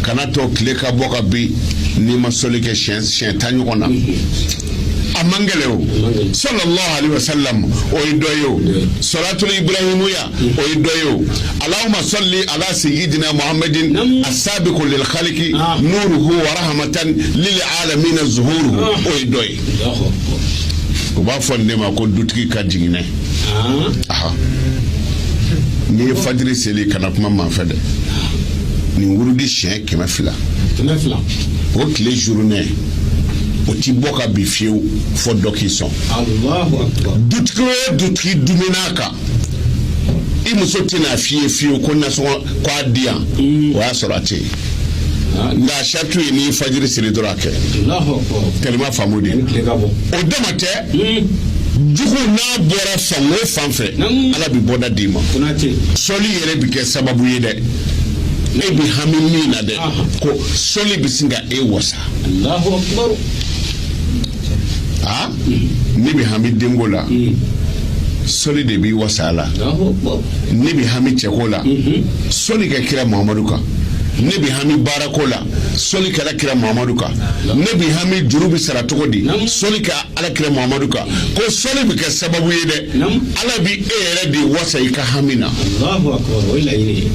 kana to kile ka bɔ ka bi ni ma soli kɛ siɲɛ 10 ɲɔgɔn na a man gɛlɛ o sallallahu alaihi wasallam o ye dɔ ye o salatul ibrahimuya o ye dɔ ye o allahumma salli ala sayyidina muhammadin as-sabiqu lil khaliqi nuruhu wa rahmatan lil alamin zuhuruhu o ye dɔ ye o b'a fɔ ne ma ko dutigi ka jiginɛ aha ni ye fajiri seli kana kuma manfɛ dɛ ni wurudi siɲɛ 200 o tile journée o ti bɔ ka bi fiyewu fɔ dɔ k'i sɔn Allahu Akbar dutigi o dutigi dumina kan i muso tɛna f'i ye fiyewu ko nasɔngɔ ko a di yan o y'a sɔrɔ a tɛ yen nka saratu ye n'i fajiri seli dɔrɔn a kɛ tellement faamu de o dama tɛ jugu n'a bɔra fan o fan fɛ ala bɛ bɔda d'i ma sɔli yɛrɛ bɛ kɛ sababu ye dɛ e bi hami min na dɛ ko sɔli bɛ sin ka e wasa Allahu Akbar ne bi hami dengo la sɔli de b'i wasa la ne bi hami cɛko la sɔli ka kira Muhamadu kan ne bi hami baarako la sɔli kɛra kira Muhamadu kan ne bi hami juru bi sara cogo di sɔli ka ala kira Muhamadu kan ko sɔli bi kɛ sababu ye dɛ ala bi e yɛrɛ de wasa i ka hami na Allahu Akbar o laɲini